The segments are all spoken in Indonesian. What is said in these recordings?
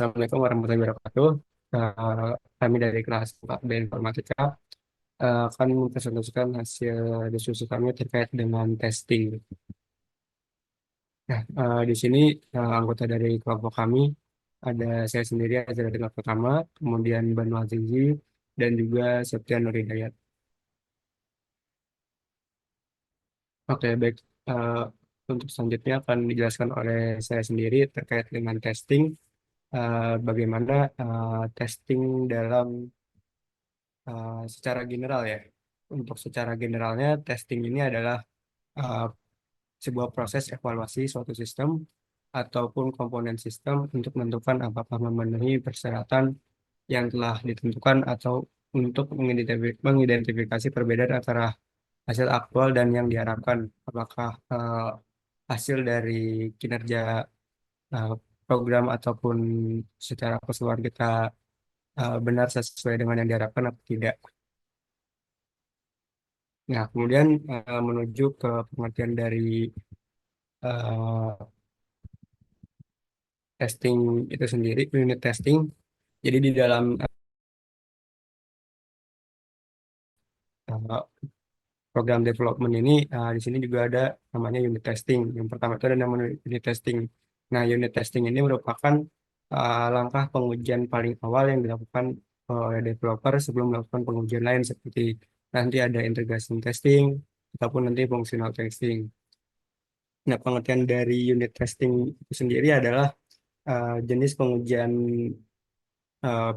Assalamualaikum warahmatullahi wabarakatuh. Kami dari kelas 4B Informatika akan mempresentasikan hasil diskusi kami terkait dengan testing. Nah, di sini anggota dari kelompok kami ada saya sendiri, Azra Dengar Pertama, kemudian Banu Azizi, dan juga Septian Nurhidayat. Oke, baik. Eh, untuk selanjutnya akan dijelaskan oleh saya sendiri terkait dengan testing, bagaimana testing dalam secara general ya. Untuk secara generalnya, testing ini adalah uh, sebuah proses evaluasi suatu sistem ataupun komponen sistem untuk menentukan apakah memenuhi persyaratan yang telah ditentukan atau untuk mengidentifikasi perbedaan antara hasil aktual dan yang diharapkan. Apakah hasil dari kinerja uh, program ataupun secara keseluruhan kita benar sesuai dengan yang diharapkan atau tidak. Nah, kemudian menuju ke pengertian dari eh, testing itu sendiri, unit testing. Jadi di dalam eh, program development ini, di sini juga ada namanya unit testing. Yang pertama itu ada namanya unit testing. Nah, unit testing ini merupakan langkah pengujian paling awal yang dilakukan oleh developer sebelum melakukan pengujian lain seperti nanti ada integration testing ataupun nanti functional testing. Nah, pengertian dari unit testing itu sendiri adalah jenis pengujian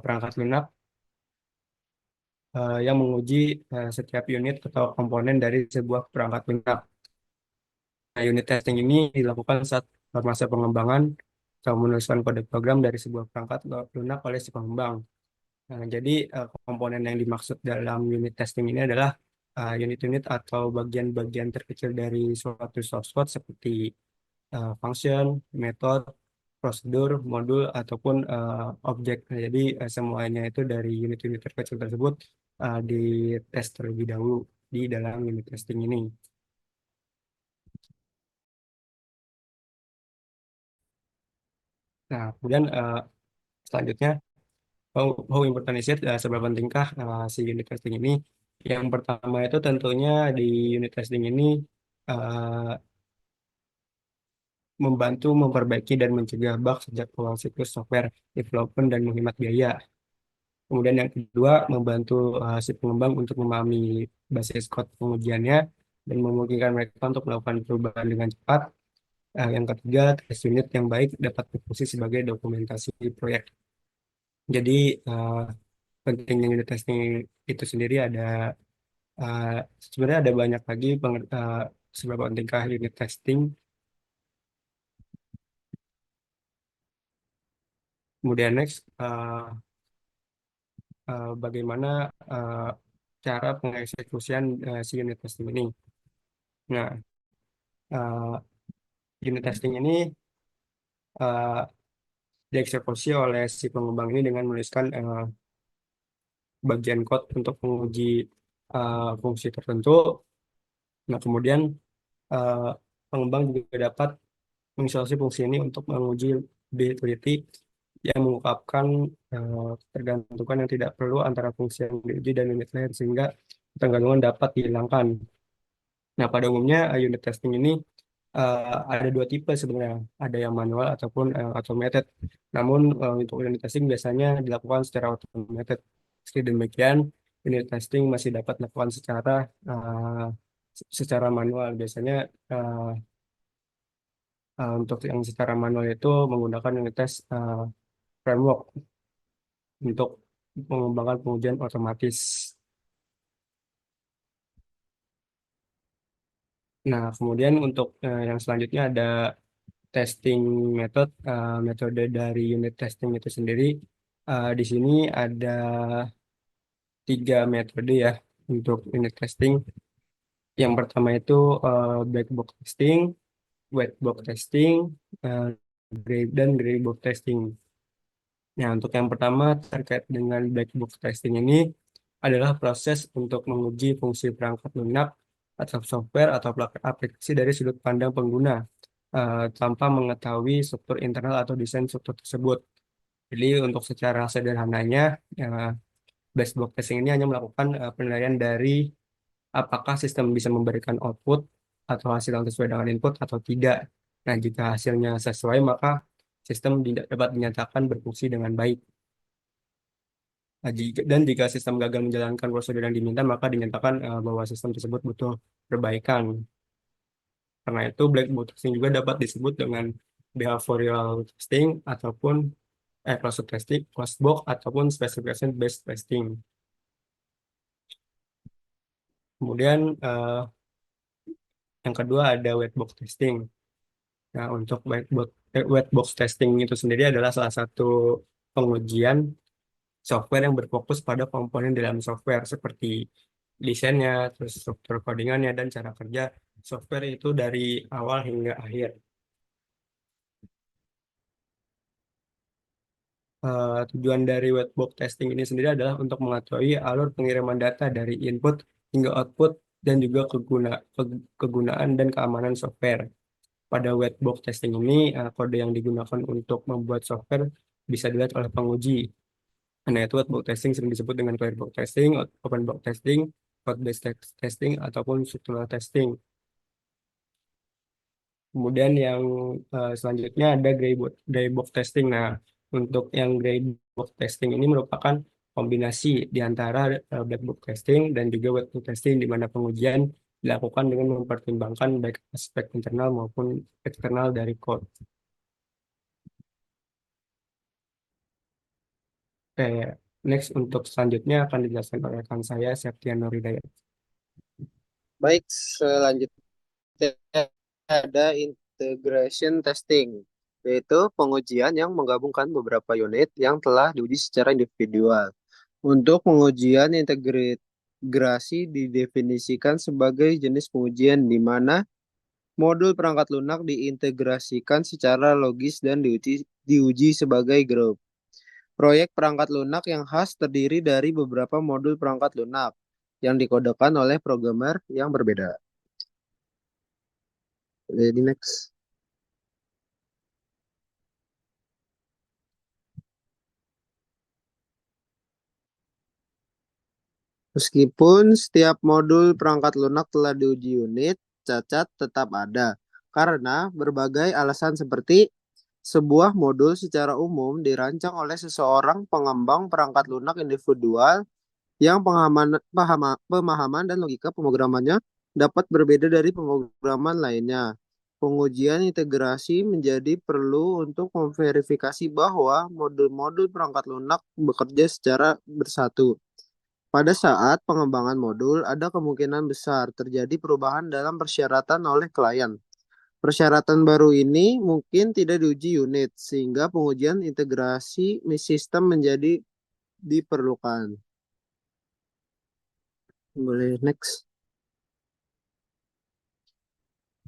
perangkat lunak yang menguji setiap unit atau komponen dari sebuah perangkat lunak. Nah, unit testing ini dilakukan saat masa pengembangan atau menuliskan kode program dari sebuah perangkat lunak oleh si pengembang. Nah, jadi komponen yang dimaksud dalam unit testing ini adalah unit-unit atau bagian-bagian terkecil dari suatu source code seperti function, method, prosedur, modul, ataupun objek. Nah, jadi semuanya itu dari unit-unit terkecil tersebut dites terlebih dahulu di dalam unit testing ini. Nah, kemudian selanjutnya, how important is it? Seberapa pentingkah si unit testing ini? Yang pertama itu tentunya di unit testing ini uh, membantu memperbaiki dan mencegah bug sejak awal siklus software development dan menghemat biaya. Kemudian yang kedua, membantu si pengembang untuk memahami basis code pengujiannya dan memungkinkan mereka untuk melakukan perubahan dengan cepat. Yang ketiga, test unit yang baik dapat berfungsi sebagai dokumentasi proyek. Jadi, eh, pentingnya unit testing itu sendiri ada, eh, sebenarnya ada banyak lagi seberapa pentingkah unit testing. Kemudian next, bagaimana eh, cara pengeksekusian si unit testing ini. Nah, eh, unit testing ini eh, dieksekusi oleh si pengembang ini dengan menuliskan bagian code untuk menguji fungsi tertentu. Nah, kemudian eh, pengembang juga dapat mengisolasi fungsi ini untuk menguji utility yang mengungkapkan ketergantungan yang tidak perlu antara fungsi yang diuji dan unit lain sehingga ketergantungan dapat dihilangkan. Nah, pada umumnya unit testing ini ada dua tipe sebenarnya, ada yang manual ataupun automated. Namun untuk unit testing biasanya dilakukan secara automated. Meski demikian, unit testing masih dapat dilakukan secara manual. Biasanya uh, untuk yang secara manual itu menggunakan unit test framework untuk mengembangkan pengujian otomatis. Nah, kemudian untuk yang selanjutnya ada testing metode dari unit testing itu sendiri. Di sini ada tiga metode ya untuk unit testing. Yang pertama itu black box testing, white box testing, uh, dan gray box testing. Nah, untuk yang pertama terkait dengan black box testing ini adalah proses untuk menguji fungsi perangkat lunak atau software atau aplikasi dari sudut pandang pengguna tanpa mengetahui struktur internal atau desain struktur tersebut. Jadi untuk secara sederhananya, black box testing ini hanya melakukan penilaian dari apakah sistem bisa memberikan output atau hasil yang sesuai dengan input atau tidak. Nah, jika hasilnya sesuai, maka sistem tidak dapat dinyatakan berfungsi dengan baik. Nah, dan jika sistem gagal menjalankan prosedur yang diminta, maka dinyatakan bahwa sistem tersebut butuh perbaikan. Karena itu, black box testing juga dapat disebut dengan behavioral testing ataupun closed testing, closed box ataupun specification based testing. Kemudian yang kedua ada white box testing. Nah, untuk white box testing itu sendiri adalah salah satu pengujian software yang berfokus pada komponen dalam software seperti desainnya, terus struktur codingannya, dan cara kerja software itu dari awal hingga akhir. Tujuan dari white box testing ini sendiri adalah untuk mengetahui alur pengiriman data dari input hingga output dan juga kegunaan dan keamanan software. Pada white box testing ini, kode yang digunakan untuk membuat software bisa dilihat oleh penguji. Nah, itu white box testing sering disebut dengan clear box testing, open box testing, code based testing, ataupun structural testing. Kemudian yang selanjutnya ada gray box testing. Nah, untuk yang gray box testing ini merupakan kombinasi di antara black box testing dan juga white box testing, di mana pengujian dilakukan dengan mempertimbangkan baik aspek internal maupun eksternal dari code. Oke, next untuk selanjutnya akan dijelaskan oleh rekan saya, Septian Nuridayat. Baik, selanjutnya ada integration testing, yaitu pengujian yang menggabungkan beberapa unit yang telah diuji secara individual. Untuk pengujian integrasi didefinisikan sebagai jenis pengujian di mana modul perangkat lunak diintegrasikan secara logis dan diuji sebagai grup. Proyek perangkat lunak yang khas terdiri dari beberapa modul perangkat lunak yang dikodekan oleh programmer yang berbeda. Jadi next. Meskipun setiap modul perangkat lunak telah diuji unit, cacat tetap ada. Karena berbagai alasan seperti sebuah modul secara umum dirancang oleh seseorang pengembang perangkat lunak individual yang pemahaman dan logika pemrogramannya dapat berbeda dari pemrograman lainnya. Pengujian integrasi menjadi perlu untuk memverifikasi bahwa modul-modul perangkat lunak bekerja secara bersatu. Pada saat pengembangan modul, ada kemungkinan besar terjadi perubahan dalam persyaratan oleh klien. Persyaratan baru ini mungkin tidak diuji unit, sehingga pengujian integrasi sistem menjadi diperlukan. Boleh next.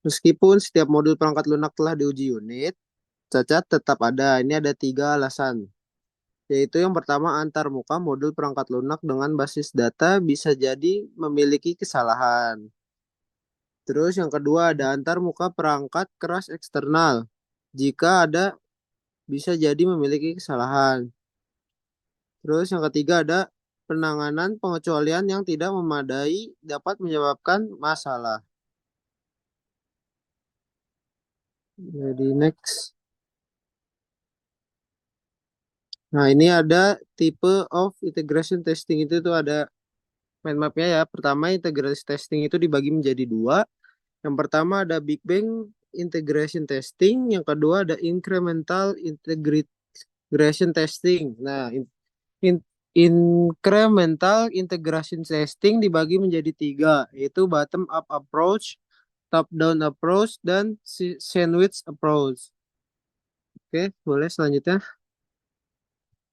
Meskipun setiap modul perangkat lunak telah diuji unit, cacat tetap ada. Ini ada 3 alasan. Yaitu yang pertama, antarmuka modul perangkat lunak dengan basis data bisa jadi memiliki kesalahan. Terus yang kedua ada antarmuka perangkat keras eksternal. Jika ada bisa jadi memiliki kesalahan. Terus yang ketiga ada penanganan pengecualian yang tidak memadai dapat menyebabkan masalah. Jadi next. Nah, ini ada tipe of integration testing itu tuh ada mind mapnya ya. Pertama, integration testing itu dibagi menjadi 2. Yang pertama ada Big Bang integration testing, yang kedua ada incremental integration testing. Nah, in- incremental integration testing dibagi menjadi 3, yaitu bottom up approach, top down approach, dan sandwich approach. Oke, boleh selanjutnya.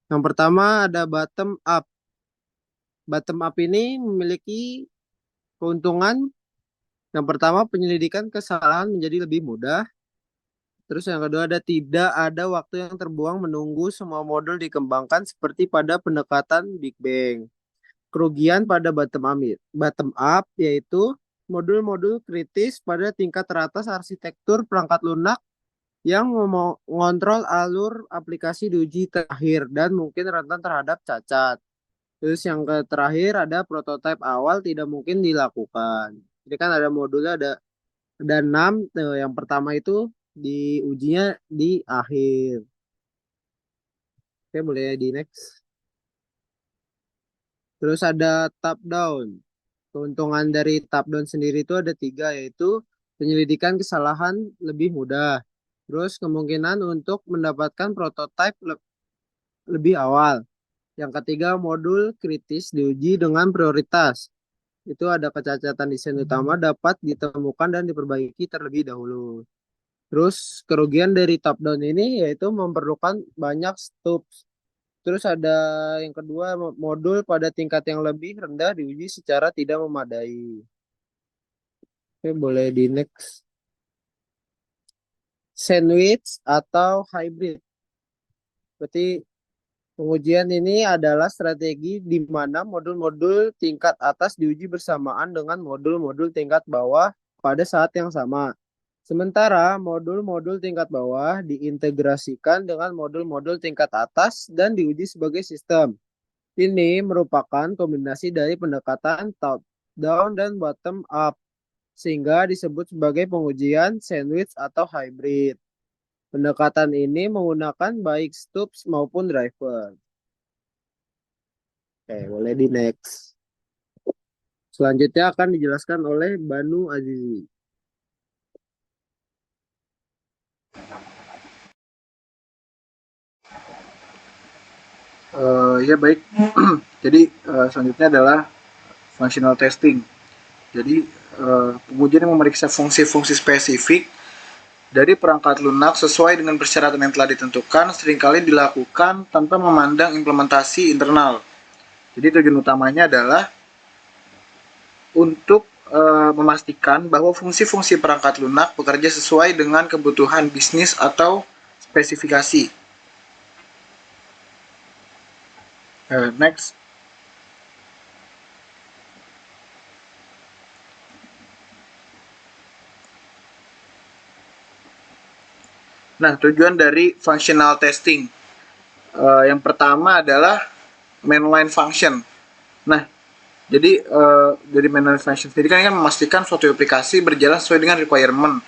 Yang pertama ada bottom up. Bottom up ini memiliki keuntungan. Yang pertama, penyelidikan kesalahan menjadi lebih mudah. Terus yang kedua ada tidak ada waktu yang terbuang menunggu semua modul dikembangkan seperti pada pendekatan Big Bang. Kerugian pada bottom up yaitu modul-modul kritis pada tingkat teratas arsitektur perangkat lunak yang mengontrol alur aplikasi di uji terakhir dan mungkin rentan terhadap cacat. Terus yang terakhir ada prototipe awal tidak mungkin dilakukan. Ini kan ada modulnya ada 6. Yang pertama itu diujinya di akhir. Oke, boleh di next. Terus ada top down. Keuntungan dari top down sendiri itu ada 3, yaitu penyelidikan kesalahan lebih mudah. Terus kemungkinan untuk mendapatkan prototipe lebih awal. Yang ketiga, modul kritis diuji dengan prioritas. Itu ada kecacatan desain utama dapat ditemukan dan diperbaiki terlebih dahulu. Terus kerugian dari top down ini yaitu memerlukan banyak steps. Terus ada yang kedua, modul pada tingkat yang lebih rendah diuji secara tidak memadai. Oke, boleh di next. Sandwich atau hybrid. Berarti pengujian ini adalah strategi di mana modul-modul tingkat atas diuji bersamaan dengan modul-modul tingkat bawah pada saat yang sama. Sementara modul-modul tingkat bawah diintegrasikan dengan modul-modul tingkat atas dan diuji sebagai sistem. Ini merupakan kombinasi dari pendekatan top down dan bottom up, sehingga disebut sebagai pengujian sandwich atau hybrid. Pendekatan ini menggunakan baik stubs maupun driver. Oke, boleh di next. Selanjutnya akan dijelaskan oleh Banu Azizi. Ya baik. Jadi selanjutnya adalah functional testing. Jadi pengujian yang memeriksa fungsi-fungsi spesifik dari perangkat lunak sesuai dengan persyaratan yang telah ditentukan seringkali dilakukan tanpa memandang implementasi internal. Jadi tujuan utamanya adalah untuk memastikan bahwa fungsi-fungsi perangkat lunak bekerja sesuai dengan kebutuhan bisnis atau spesifikasi. Next. Nah, tujuan dari functional testing yang pertama adalah mainline function. Nah, jadi dari mainline function sendiri kan memastikan suatu aplikasi berjalan sesuai dengan requirement.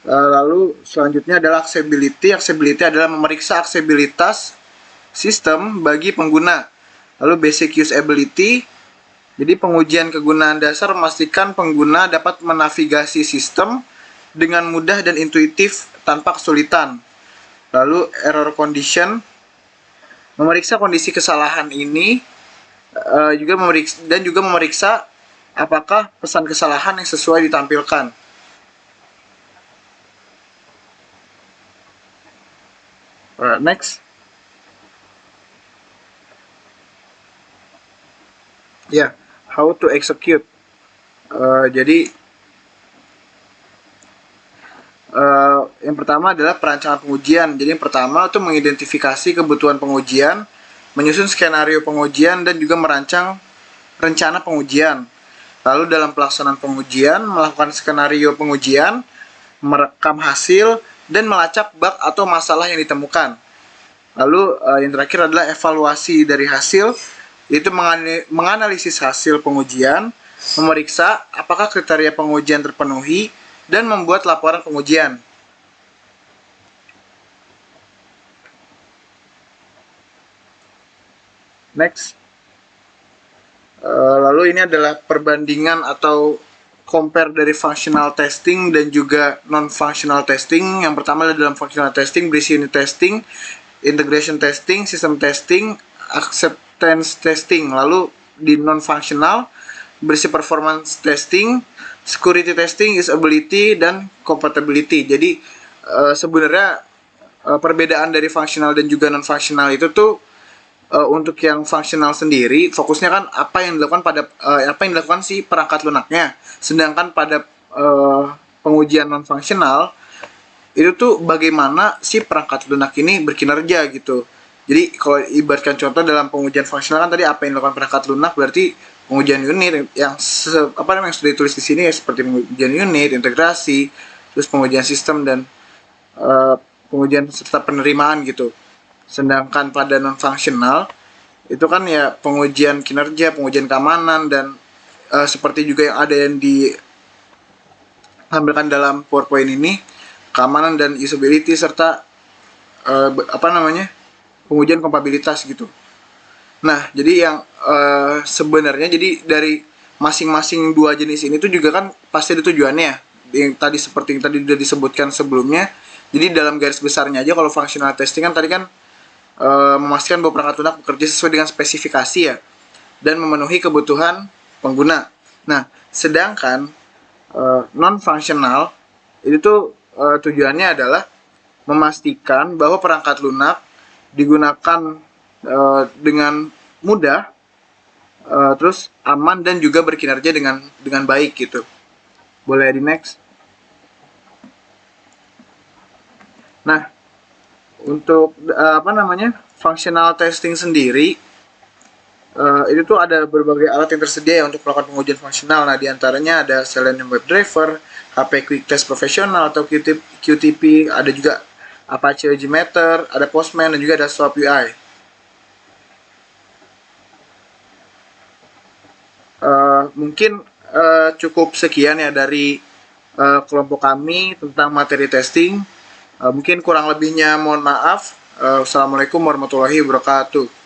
Lalu selanjutnya adalah accessibility. Accessibility adalah memeriksa aksesibilitas sistem bagi pengguna. Lalu basic usability. Jadi pengujian kegunaan dasar memastikan pengguna dapat menavigasi sistem dengan mudah dan intuitif tanpa kesulitan. Lalu error condition, memeriksa kondisi kesalahan ini juga memeriksa apakah pesan kesalahan yang sesuai ditampilkan. Next. Ya, how to execute. Jadi yang pertama adalah perancangan pengujian. Jadi yang pertama itu mengidentifikasi kebutuhan pengujian, menyusun skenario pengujian, dan juga merancang rencana pengujian. Lalu dalam pelaksanaan pengujian, melakukan skenario pengujian, merekam hasil, dan melacak bug atau masalah yang ditemukan. Lalu yang terakhir adalah evaluasi dari hasil, yaitu menganalisis hasil pengujian, memeriksa apakah kriteria pengujian terpenuhi, dan membuat laporan pengujian. Next. Lalu ini adalah perbandingan atau compare dari functional testing dan juga non-functional testing. Yang pertama adalah dalam functional testing berisi unit testing, integration testing, system testing, acceptance testing. Lalu di non-functional berisi performance testing, security testing, usability, dan compatibility. Jadi sebenarnya perbedaan dari functional dan juga non-functional itu tuh untuk yang functional sendiri fokusnya kan apa yang dilakukan si perangkat lunaknya. Sedangkan pada pengujian non-functional itu tuh bagaimana si perangkat lunak ini berkinerja gitu. Jadi kalau ibaratkan contoh dalam pengujian fungsional kan tadi apa yang dilakukan perangkat lunak, berarti pengujian unit yang yang sudah ditulis di sini ya seperti pengujian unit, integrasi, terus pengujian sistem dan pengujian serta penerimaan gitu. Sedangkan pada non fungsional itu kan ya pengujian kinerja, pengujian keamanan, dan seperti juga yang ada yang ditampilkan dalam PowerPoint ini, keamanan dan usability serta pengujian kompatibilitas gitu. Nah, jadi yang sebenarnya jadi dari masing-masing dua jenis ini tuh juga kan pasti ada tujuannya ya. Yang tadi seperti yang tadi sudah disebutkan sebelumnya. Jadi dalam garis besarnya aja kalau functional testing kan tadi kan memastikan bahwa perangkat lunak bekerja sesuai dengan spesifikasi ya dan memenuhi kebutuhan pengguna. Nah, sedangkan non functional itu tuh tujuannya adalah memastikan bahwa perangkat lunak digunakan dengan mudah, terus aman dan juga berkinerja dengan baik gitu. Boleh di next. Nah, untuk functional testing sendiri itu tuh ada berbagai alat yang tersedia ya untuk melakukan pengujian fungsional. Nah, diantaranya ada Selenium WebDriver, HP Quick Test Professional atau QTP, ada juga Apache Agimeter, ada Postman, dan juga ada Swap UI. Mungkin cukup sekian ya dari kelompok kami tentang materi testing. Mungkin kurang lebihnya mohon maaf. Assalamualaikum warahmatullahi wabarakatuh.